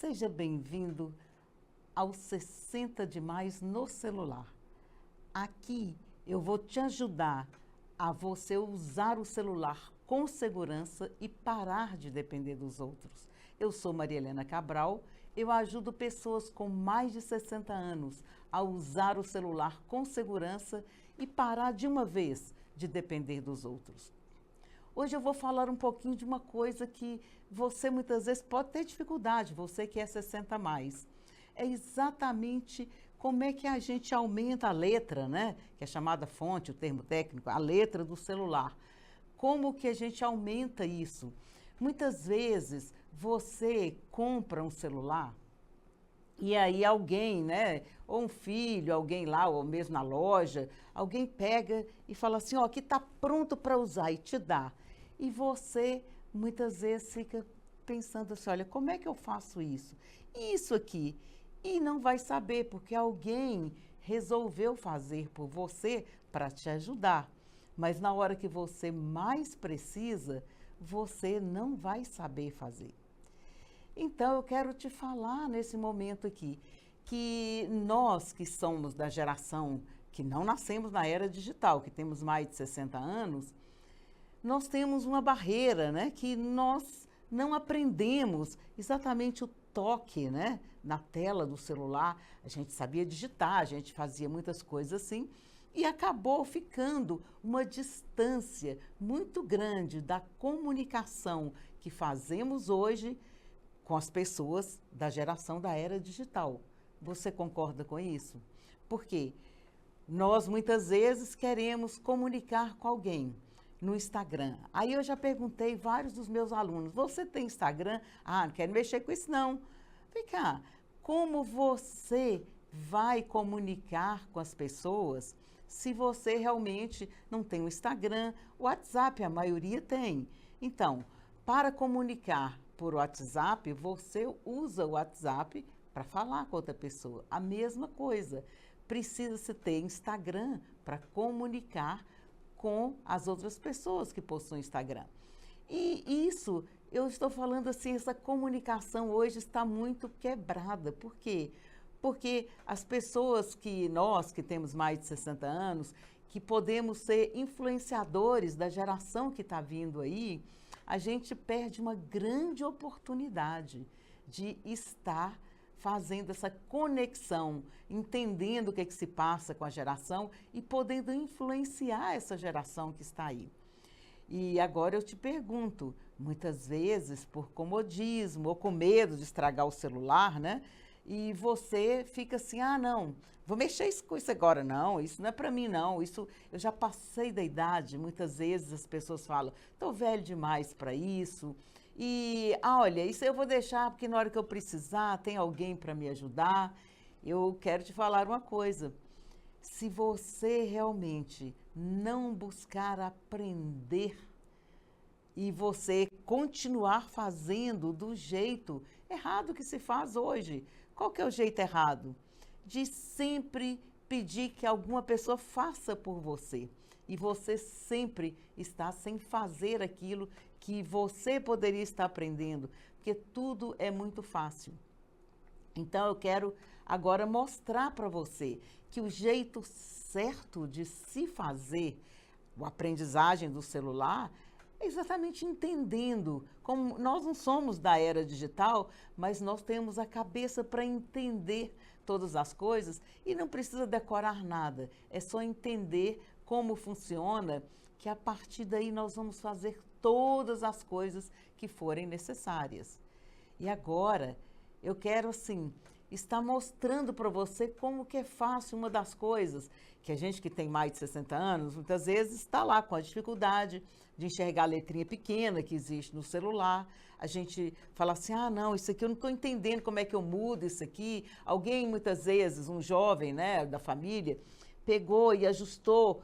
Seja bem-vindo ao 60 de mais no celular. Aqui eu vou te ajudar a você usar o celular com segurança e parar de depender dos outros. Eu sou Maria Helena Cabral, eu ajudo pessoas com mais de 60 anos a usar o celular com segurança e parar de uma vez de depender dos outros. Hoje eu vou falar um pouquinho de uma coisa que você muitas vezes pode ter dificuldade, você que é 60 a mais. É exatamente como é que a gente aumenta a letra, né? Que é chamada fonte, o termo técnico, a letra do celular. Como que a gente aumenta isso? Muitas vezes você compra um celular e aí alguém, né, ou um filho, alguém lá, ou mesmo na loja, alguém pega e fala assim, ó, que tá pronto para usar e te dá. E você muitas vezes fica pensando assim, olha, como é que eu faço isso? E isso aqui? E não vai saber, porque alguém resolveu fazer por você para te ajudar. Mas na hora que você mais precisa, você não vai saber fazer. Então, eu quero te falar nesse momento aqui, que nós que somos da geração que não nascemos na era digital, que temos mais de 60 anos, nós temos uma barreira, né, que nós não aprendemos exatamente o toque, né, na tela do celular. A gente sabia digitar, a gente fazia muitas coisas assim, e acabou ficando uma distância muito grande da comunicação que fazemos hoje com as pessoas da geração da era digital. Você concorda com isso? Porque nós muitas vezes queremos comunicar com alguém no Instagram. Aí eu já perguntei vários dos meus alunos, você tem Instagram? Ah, não quero mexer com isso não. Vem cá, como você vai comunicar com as pessoas se você realmente não tem o Instagram? O WhatsApp, a maioria tem. Então, para comunicar por WhatsApp, você usa o WhatsApp para falar com outra pessoa. A mesma coisa. Precisa-se ter Instagram para comunicar com as outras pessoas que possuem Instagram. E isso, eu estou falando assim, essa comunicação hoje está muito quebrada. Por quê? Porque as pessoas que nós, que temos mais de 60 anos, que podemos ser influenciadores da geração que está vindo aí, a gente perde uma grande oportunidade de estar fazendo essa conexão, entendendo o que se passa com a geração e podendo influenciar essa geração que está aí. E agora eu te pergunto, muitas vezes por comodismo ou com medo de estragar o celular, né? E você fica assim, ah, não, vou mexer com isso agora, não, isso não é para mim, não, isso eu já passei da idade. Muitas vezes as pessoas falam, estou velho demais para isso, e olha, isso eu vou deixar porque na hora que eu precisar tem alguém para me ajudar. Eu quero te falar uma coisa, se você realmente não buscar aprender e você continuar fazendo do jeito errado que se faz hoje. Qual que é o jeito errado? De sempre pedir que alguma pessoa faça por você. E você sempre está sem fazer aquilo que você poderia estar aprendendo, porque tudo é muito fácil. Então eu quero agora mostrar para você que o jeito certo de se fazer a aprendizagem do celular é exatamente entendendo, como nós não somos da era digital, mas nós temos a cabeça para entender todas as coisas e não precisa decorar nada, é só entender como funciona, que a partir daí nós vamos fazer todas as coisas que forem necessárias. E agora eu quero assim estar mostrando para você como que é fácil. Uma das coisas que a gente que tem mais de 60 anos, muitas vezes está lá com a dificuldade de enxergar a letrinha pequena que existe no celular. A gente fala assim, ah não, isso aqui eu não estou entendendo como é que eu mudo isso aqui. Alguém muitas vezes, um jovem, né, da família, pegou e ajustou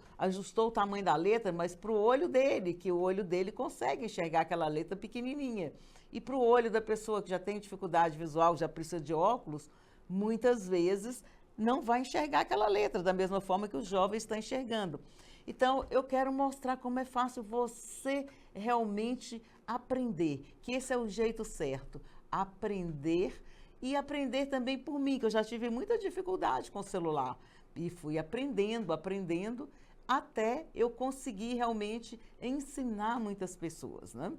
o tamanho da letra, mas para o olho dele, que o olho dele consegue enxergar aquela letra pequenininha. E para o olho da pessoa que já tem dificuldade visual, já precisa de óculos, muitas vezes não vai enxergar aquela letra da mesma forma que o jovem está enxergando. Então, eu quero mostrar como é fácil você realmente aprender, que esse é o jeito certo, aprender e aprender também por mim, que eu já tive muita dificuldade com o celular. E fui aprendendo, até eu conseguir realmente ensinar muitas pessoas, né?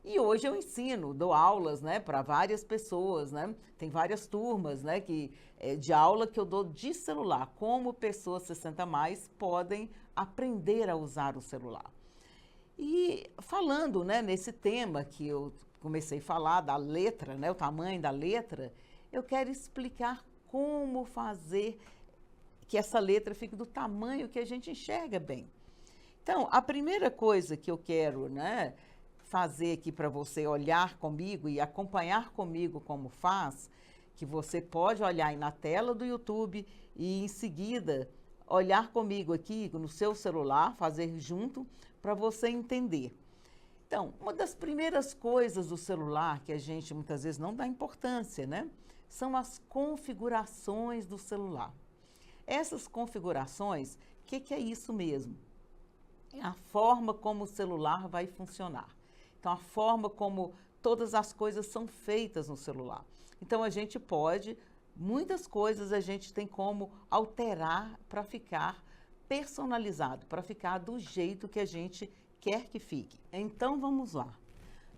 E hoje eu ensino, dou aulas, né, para várias pessoas, né? Tem várias turmas, né, de aula que eu dou de celular, como pessoas 60 mais podem aprender a usar o celular. E falando, né, nesse tema que eu comecei a falar da letra, né, o tamanho da letra, eu quero explicar como fazer que essa letra fique do tamanho que a gente enxerga bem. Então, a primeira coisa que eu quero, né, fazer aqui para você olhar comigo e acompanhar comigo como faz, que você pode olhar aí na tela do YouTube e em seguida olhar comigo aqui no seu celular, fazer junto para você entender. Então, uma das primeiras coisas do celular que a gente muitas vezes não dá importância, né? São as configurações do celular. Essas configurações, o que é isso mesmo? É a forma como o celular vai funcionar. Então, a forma como todas as coisas são feitas no celular. Então, a gente pode, muitas coisas a gente tem como alterar para ficar personalizado, para ficar do jeito que a gente quer que fique. Então, vamos lá.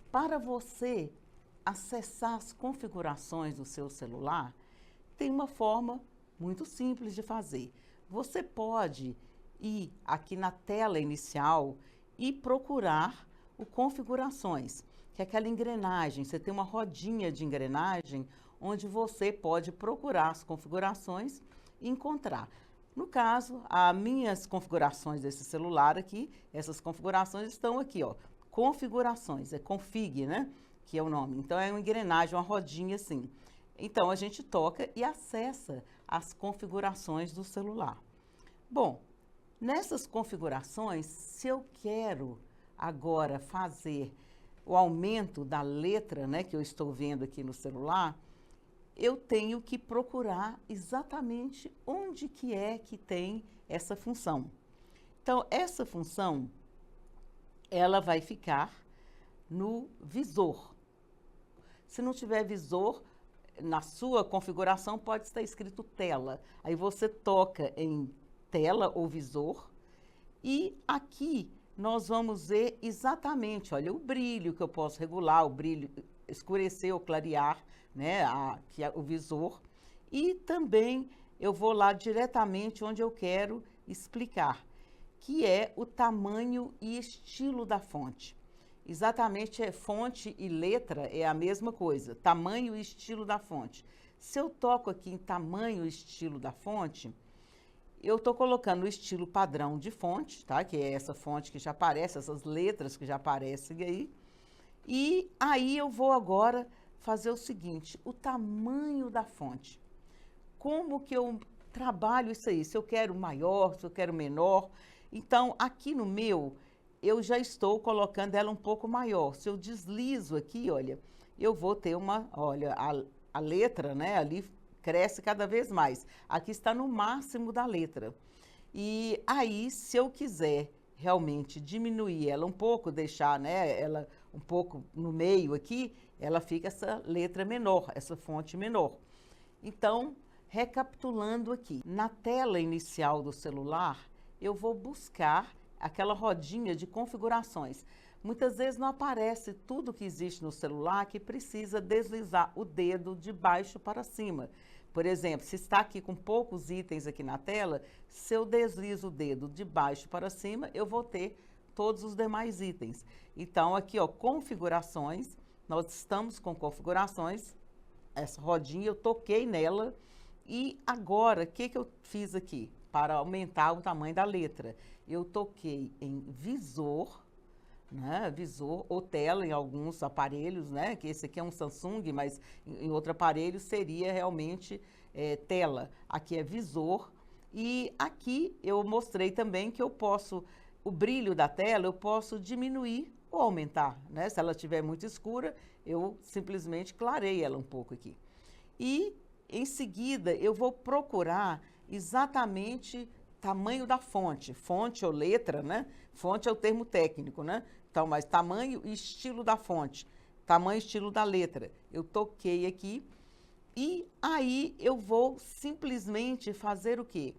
Para você acessar as configurações do seu celular, tem uma forma muito simples de fazer. Você pode ir aqui na tela inicial e procurar o configurações, que é aquela engrenagem. Você tem uma rodinha de engrenagem onde você pode procurar as configurações e encontrar. No caso, as minhas configurações desse celular aqui, essas configurações estão aqui, ó. Configurações, é config, né? Que é o nome. Então, é uma engrenagem, uma rodinha assim. Então, a gente toca e acessa as configurações do celular. Bom, nessas configurações, se eu quero agora fazer o aumento da letra, né, que eu estou vendo aqui no celular, eu tenho que procurar exatamente onde que é que tem essa função. Então, essa função, ela vai ficar no visor. Se não tiver visor, na sua configuração pode estar escrito tela. Aí você toca em tela ou visor e aqui nós vamos ver exatamente, olha, o brilho que eu posso regular, o brilho, escurecer ou clarear, né, o visor. E também eu vou lá diretamente onde eu quero explicar, que é o tamanho e estilo da fonte. Exatamente, fonte e letra é a mesma coisa, tamanho e estilo da fonte. Se eu toco aqui em tamanho e estilo da fonte, eu estou colocando o estilo padrão de fonte, tá? Que é essa fonte que já aparece, essas letras que já aparecem aí. E aí eu vou agora fazer o seguinte, o tamanho da fonte. Como que eu trabalho isso aí? Se eu quero maior, se eu quero menor. Então, aqui no meu, eu já estou colocando ela um pouco maior. Se eu deslizo aqui, olha, eu vou ter olha, a letra, né, ali cresce cada vez mais. Aqui está no máximo da letra. E aí, se eu quiser realmente diminuir ela um pouco, deixar, né, ela um pouco no meio aqui, ela fica essa letra menor, essa fonte menor. Então, recapitulando aqui, na tela inicial do celular, eu vou buscar aquela rodinha de configurações. Muitas vezes não aparece tudo que existe no celular que precisa deslizar o dedo de baixo para cima. Por exemplo, se está aqui com poucos itens aqui na tela, se eu deslizo o dedo de baixo para cima, eu vou ter todos os demais itens. Então, aqui, ó, configurações, nós estamos com configurações, essa rodinha, eu toquei nela, e agora, o que eu fiz aqui? Para aumentar o tamanho da letra, eu toquei em visor, né, visor ou tela em alguns aparelhos, né, que esse aqui é um Samsung, mas em outro aparelho seria realmente tela. Aqui é visor e aqui eu mostrei também que eu posso, o brilho da tela eu posso diminuir ou aumentar, né, se ela estiver muito escura, eu simplesmente clareio ela um pouco aqui. E em seguida eu vou procurar exatamente tamanho da fonte, fonte ou letra, né? Fonte é o termo técnico, né? Então, mas tamanho e estilo da fonte, tamanho e estilo da letra. Eu toquei aqui E aí eu vou simplesmente fazer o quê?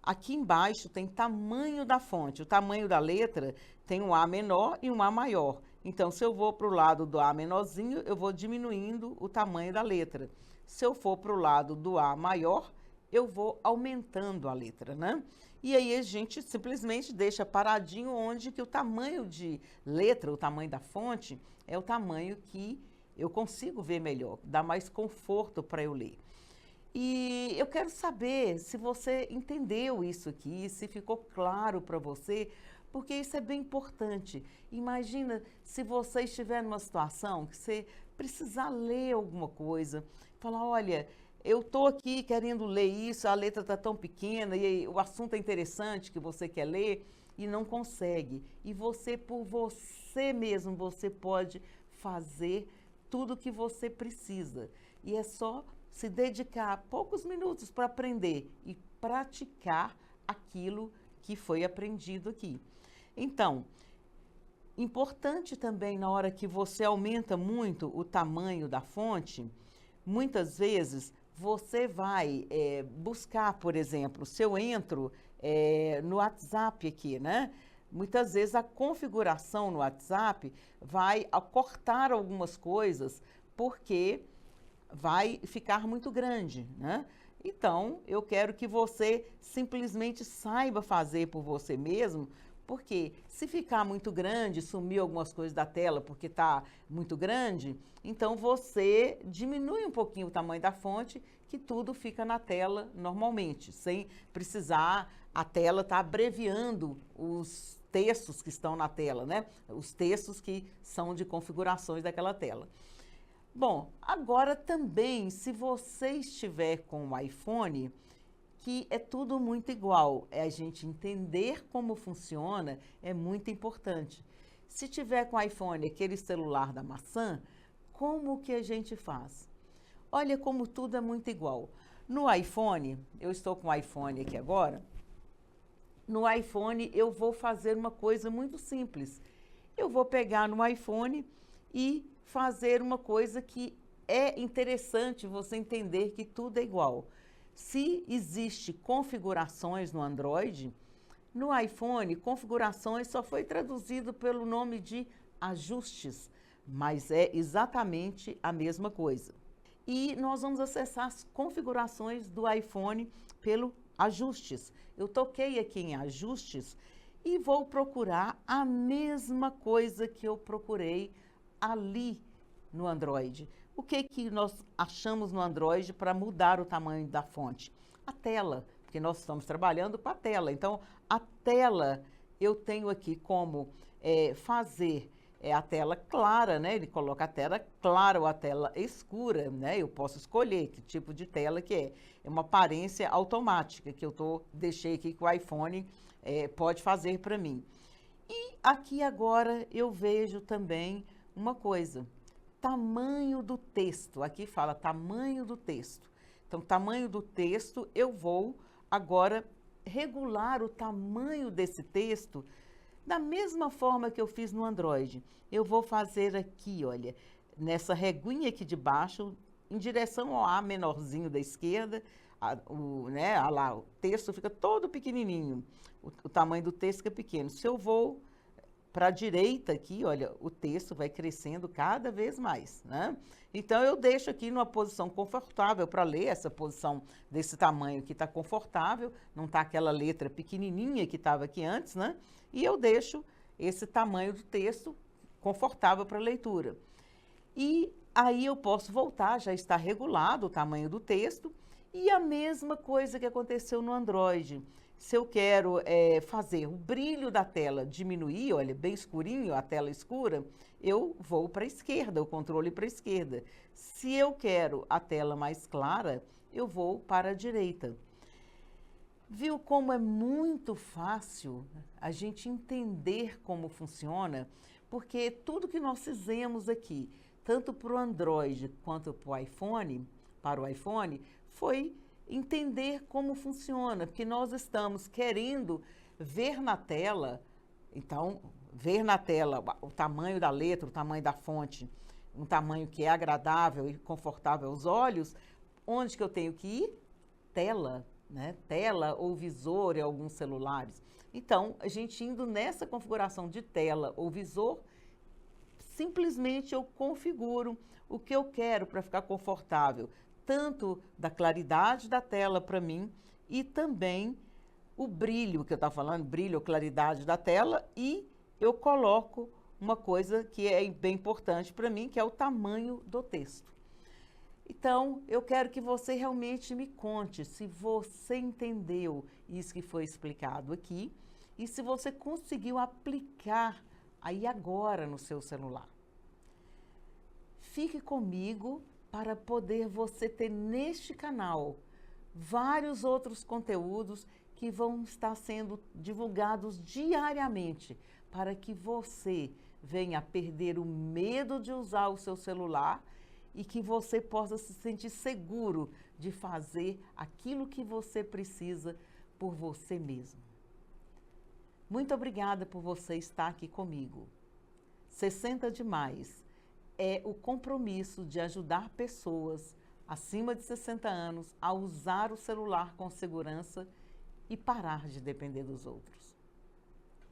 Aqui embaixo tem tamanho da fonte. O tamanho da letra tem um A menor e um A maior. Então, se eu vou para o lado do A menorzinho, eu vou diminuindo o tamanho da letra. Se eu for para o lado do A maior, eu vou aumentando a letra, né? E aí a gente simplesmente deixa paradinho onde que o tamanho de letra, o tamanho da fonte, é o tamanho que eu consigo ver melhor, dá mais conforto para eu ler. E eu quero saber se você entendeu isso aqui, se ficou claro para você, porque isso é bem importante. Imagina se você estiver numa situação que você precisar ler alguma coisa, falar, olha, eu estou aqui querendo ler isso, a letra está tão pequena e o assunto é interessante que você quer ler e não consegue. E você, por você mesmo, você pode fazer tudo o que você precisa. E é só se dedicar poucos minutos para aprender e praticar aquilo que foi aprendido aqui. Então, importante também na hora que você aumenta muito o tamanho da fonte, muitas vezes você vai buscar, por exemplo, se eu entro no WhatsApp aqui, né? Muitas vezes a configuração no WhatsApp vai cortar algumas coisas porque vai ficar muito grande, né? Então, eu quero que você simplesmente saiba fazer por você mesmo, porque se ficar muito grande, sumir algumas coisas da tela porque está muito grande, então você diminui um pouquinho o tamanho da fonte, que tudo fica na tela normalmente, sem precisar a tela estar abreviando os textos que estão na tela, né? Os textos que são de configurações daquela tela. Bom, agora também, se você estiver com o iPhone, que é tudo muito igual, a gente entender como funciona é muito importante. Se tiver com o iPhone, aquele celular da maçã, como que a gente faz? Olha como tudo é muito igual. No iPhone, eu estou com o iPhone aqui agora, no iPhone eu vou fazer uma coisa muito simples. Eu vou pegar no iPhone e fazer uma coisa que é interessante você entender que tudo é igual. Se existe configurações no Android, no iPhone, configurações só foi traduzido pelo nome de ajustes, mas é exatamente a mesma coisa. E nós vamos acessar as configurações do iPhone pelo ajustes. Eu toquei aqui em ajustes e vou procurar a mesma coisa que eu procurei ali no Android. O que nós achamos no Android para mudar o tamanho da fonte? A tela, porque nós estamos trabalhando com a tela. Então, a tela, eu tenho aqui como fazer a tela clara, né? Ele coloca a tela clara ou a tela escura, né? Eu posso escolher que tipo de tela que é. É uma aparência automática que eu deixei aqui que o iPhone pode fazer para mim. E aqui agora eu vejo também uma coisa, tamanho do texto. Aqui fala tamanho do texto. Então, tamanho do texto, eu vou agora regular o tamanho desse texto da mesma forma que eu fiz no Android. Eu vou fazer aqui, olha, nessa reguinha aqui de baixo, em direção ao A menorzinho da esquerda, lá, o texto fica todo pequenininho. O tamanho do texto fica pequeno. Se eu vou para a direita aqui, olha, o texto vai crescendo cada vez mais, né? Então, eu deixo aqui numa posição confortável para ler, essa posição desse tamanho que está confortável, não está aquela letra pequenininha que estava aqui antes, né? E eu deixo esse tamanho do texto confortável para leitura. E aí eu posso voltar, já está regulado o tamanho do texto, e a mesma coisa que aconteceu no Android. Se eu quero fazer o brilho da tela diminuir, olha, bem escurinho, a tela escura, eu vou para a esquerda, o controle para a esquerda. Se eu quero a tela mais clara, eu vou para a direita. Viu como é muito fácil a gente entender como funciona? Porque tudo que nós fizemos aqui, tanto para o Android quanto para o iPhone, foi entender como funciona, porque nós estamos querendo ver na tela, então, ver na tela o tamanho da letra, o tamanho da fonte, um tamanho que é agradável e confortável aos olhos, Onde que eu tenho que ir? Tela, né? Tela ou visor em alguns celulares. Então, a gente indo nessa configuração de tela ou visor, simplesmente eu configuro o que eu quero para ficar confortável, tanto da claridade da tela para mim e também o brilho que eu estava falando, brilho ou claridade da tela, e eu coloco uma coisa que é bem importante para mim, que é o tamanho do texto. Então, eu quero que você realmente me conte se você entendeu isso que foi explicado aqui e se você conseguiu aplicar aí agora no seu celular. Fique comigo para poder você ter neste canal vários outros conteúdos que vão estar sendo divulgados diariamente para que você venha a perder o medo de usar o seu celular e que você possa se sentir seguro de fazer aquilo que você precisa por você mesmo. Muito obrigada por você estar aqui comigo. 60 de mais é o compromisso de ajudar pessoas acima de 60 anos a usar o celular com segurança e parar de depender dos outros.